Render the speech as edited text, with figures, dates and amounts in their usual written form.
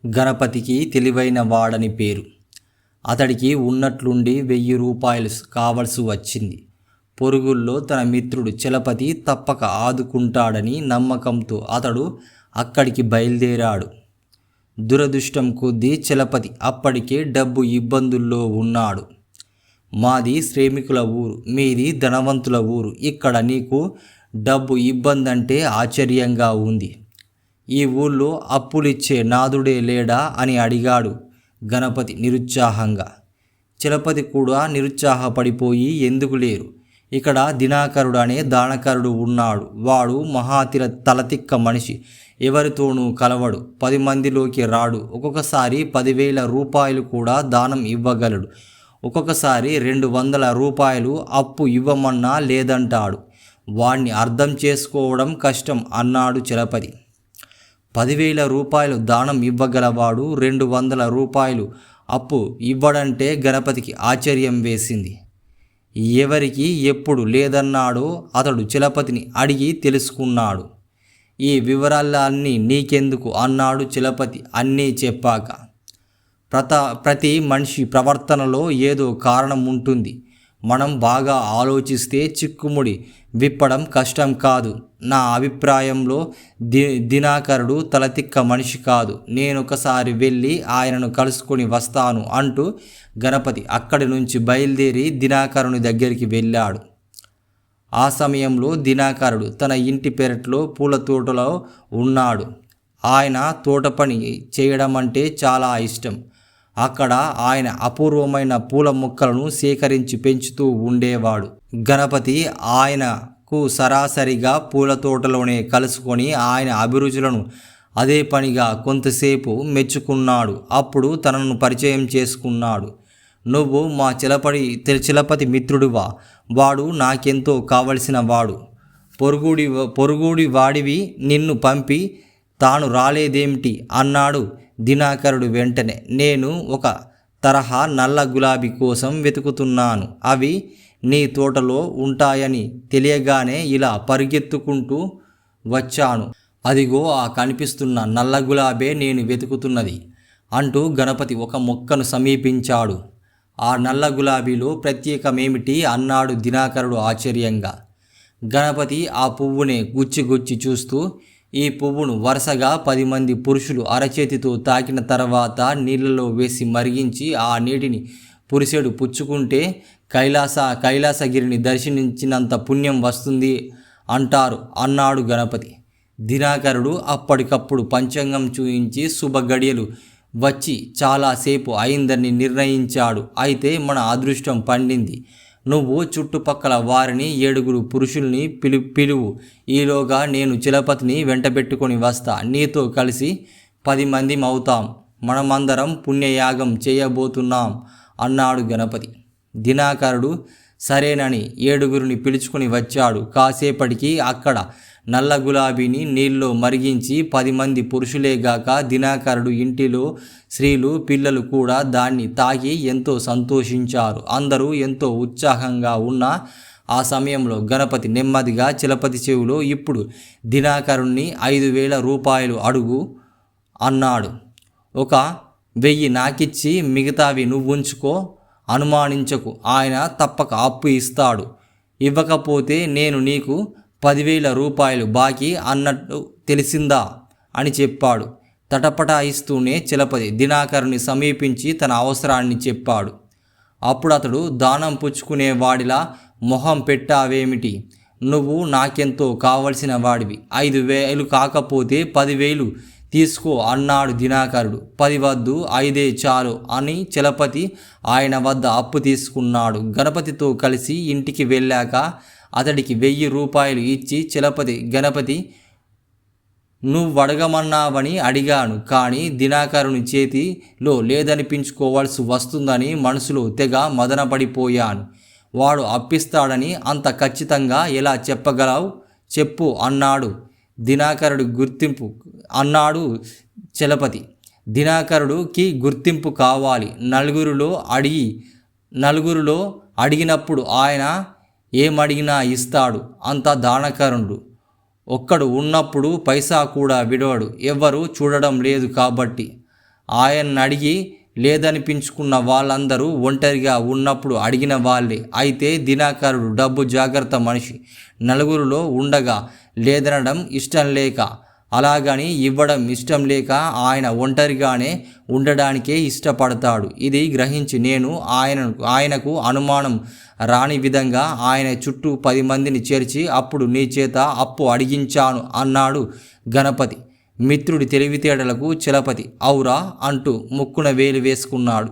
గణపతికి తెలివైన వాడని పేరు. అతడికి ఉన్నట్లుండి 1000 రూపాయలు కావలసి వచ్చింది. పొరుగుల్లో తన మిత్రుడు చలపతి తప్పక ఆదుకుంటాడని నమ్మకంతో అతడు అక్కడికి బయలుదేరాడు. దురదృష్టం కొద్దీ చలపతి అప్పటికే డబ్బు ఇబ్బందుల్లో ఉన్నాడు. మాది శ్రామికుల ఊరు, మీది ధనవంతుల ఊరు. ఇక్కడ నీకు డబ్బు ఇబ్బందంటే ఆశ్చర్యంగా ఉంది. ఈ ఊళ్ళో అప్పులిచ్చే నాదుడే లేడా అని అడిగాడు గణపతి నిరుత్సాహంగా. చలపతి కూడా నిరుత్సాహపడిపోయి, ఎందుకు లేరు, ఇక్కడ దినాకరుడు అనే దానకరుడు ఉన్నాడు. వాడు తలతిక్క మనిషి, ఎవరితోనూ కలవడు, 10 మందిలోకి రాడు. ఒక్కొక్కసారి 10,000 రూపాయలు కూడా దానం ఇవ్వగలడు. ఒక్కొక్కసారి 200 రూపాయలు అప్పు ఇవ్వమన్నా లేదంటాడు. వాణ్ణి అర్థం చేసుకోవడం కష్టం అన్నాడు చలపతి. 10,000 రూపాయలు దానం ఇవ్వగలవాడు 200 రూపాయలు అప్పు ఇవ్వడంటే గణపతికి ఆశ్చర్యం వేసింది. ఎవరికి ఎప్పుడు లేదన్నాడో అతడు చలపతిని అడిగి తెలుసుకున్నాడు. ఈ వివరాలన్నీ నీకెందుకు అన్నాడు చలపతి అన్నీ చెప్పాక. ప్రతి మనిషి ప్రవర్తనలో ఏదో కారణం ఉంటుంది. మనం బాగా ఆలోచిస్తే చిక్కుముడి విప్పడం కష్టం కాదు. నా అభిప్రాయంలో దినాకరుడు తలతిక్క మనిషి కాదు. నేనొకసారి వెళ్ళి ఆయనను కలుసుకొని వస్తాను అంటూ గణపతి అక్కడి నుంచి బయలుదేరి దినాకరుని దగ్గరికి వెళ్ళాడు. ఆ సమయంలో దినాకరుడు తన ఇంటి పెరట్లో పూల తోటలో ఉన్నాడు. ఆయన తోట పని చేయడం అంటే చాలా ఇష్టం. అక్కడ ఆయన అపూర్వమైన పూల మొక్కలను సేకరించి పెంచుతూ ఉండేవాడు. గణపతి ఆయనకు సరాసరిగా పూల తోటలోనే కలుసుకొని ఆయన అభిరుచులను అదే పనిగా కొంతసేపు మెచ్చుకున్నాడు. అప్పుడు తనను పరిచయం చేసుకున్నాడు. నువ్వు మా చలపతి మిత్రుడివా? వాడు నాకెంతో కావలసిన వాడు. పొరుగుడి వాడివి నిన్ను పంపి తాను రాలేదేమిటి అన్నాడు దినాకరుడు వెంటనే. నేను ఒక తరహా నల్ల గులాబీ కోసం వెతుకుతున్నాను. అవి నీ తోటలో ఉంటాయని తెలియగానే ఇలా పరిగెత్తుకుంటూ వచ్చాను. అదిగో ఆ కనిపిస్తున్న నల్ల గులాబే నేను వెతుకుతున్నది అంటూ గణపతి ఒక మొక్కను సమీపించాడు. ఆ నల్ల గులాబీలో ప్రత్యేకమేమిటి అన్నాడు దినాకరుడు ఆశ్చర్యంగా. గణపతి ఆ పువ్వునే గుచ్చి చూస్తూ, ఈ పువ్వును వరుసగా 10 మంది పురుషులు అరచేతితో తాకిన తర్వాత నీళ్ళలో వేసి మరిగించి ఆ నీటిని పురుషుడు పుచ్చుకుంటే కైలాసగిరిని దర్శించినంత పుణ్యం వస్తుంది అంటారు అన్నాడు గణపతి. దినాకరుడు అప్పటికప్పుడు పంచాంగం చూయించి శుభగడియలు వచ్చి చాలాసేపు అయిందని నిర్ణయించాడు. అయితే మన అదృష్టం పండింది. నువ్వు చుట్టుపక్కల వారిని 7 పురుషుల్ని పిలువు. ఈలోగా నేను చలపతిని వెంటబెట్టుకొని వస్తా. నీతో కలిసి 10 మంది అవుతాం. మనమందరం పుణ్యయాగం చేయబోతున్నాం అన్నాడు గణపతి. దినాకరుడు సరేనని 7 పిలుచుకొని వచ్చాడు. కాసేపటికి అక్కడ నల్ల గులాబీని నీళ్ళలో మరిగించి 10 మంది పురుషులేగాక దినాకరుడు ఇంటిలో స్త్రీలు పిల్లలు కూడా దాన్ని తాగి ఎంతో సంతోషించారు. అందరూ ఎంతో ఉత్సాహంగా ఉన్న ఆ సమయంలో గణపతి నెమ్మదిగా చలపతి చెవిలో, ఇప్పుడు దినాకరుణ్ణి 5,000 రూపాయలు అడుగు అన్నాడు. ఒక 1000 నాకిచ్చి మిగతావి నువ్వుంచుకో, అనుమానించకు, ఆయన తప్పక అప్పు ఇస్తాడు. ఇవ్వకపోతే నేను నీకు 10,000 రూపాయలు బాకీ అన్నట్టు తెలిసిందా అని చెప్పాడు. తటపటాయిస్తూనే చలపతి దినాకరుని సమీపించి తన అవసరాన్ని చెప్పాడు. అప్పుడు అతడు, దానం పుచ్చుకునేవాడిలా మొహం పెట్టావేమిటి? నువ్వు నాకెంతో కావలసిన వాడివి. 5,000 కాకపోతే 10,000 తీసుకో అన్నాడు దినాకరుడు. 10 వద్దు, 5 చాలు అని చలపతి ఆయన వద్ద అప్పు తీసుకున్నాడు. గణపతితో కలిసి ఇంటికి వెళ్ళాక అతడికి 1000 రూపాయలు ఇచ్చి గణపతి నువ్వడగమన్నావని అడిగాను, కానీ దినాకరుని చేతిలో లేదనిపించుకోవాల్సి వస్తుందని మనసులో తెగ మదనపడిపోయాను. వాడు అప్పిస్తాడని అంత ఖచ్చితంగా ఎలా చెప్పగలవు? చెప్పు అన్నాడు చలపతి. దినాకరుడికి గుర్తింపు కావాలి. నలుగురిలో అడిగినప్పుడు ఆయన ఏమడిగినా ఇస్తాడు. అంత దానకరుడు. ఒక్కడు ఉన్నప్పుడు పైసా కూడా విడవడు. ఎవ్వరూ చూడడం లేదు కాబట్టి ఆయన్ని అడిగి లేదనిపించుకున్న వాళ్ళందరూ ఒంటరిగా ఉన్నప్పుడు అడిగిన వాళ్ళే. అయితే దినకరుడు డబ్బు జాగ్రత్త మనిషి. నలుగురిలో ఉండగా లేదనడం ఇష్టం లేక, అలాగని ఇవ్వడం ఇష్టం లేక ఆయన ఒంటరిగానే ఉండడానికే ఇష్టపడతాడు. ఇది గ్రహించి నేను ఆయనకు అనుమానం రాని విధంగా ఆయన చుట్టూ 10 మందిని చేర్చి అప్పుడు నీ చేత అప్పు అడిగించాను అన్నాడు గణపతి. మిత్రుడి తెలివితేటలకు చలపతి ఔరా అంటూ ముక్కున వేలు వేసుకున్నాడు.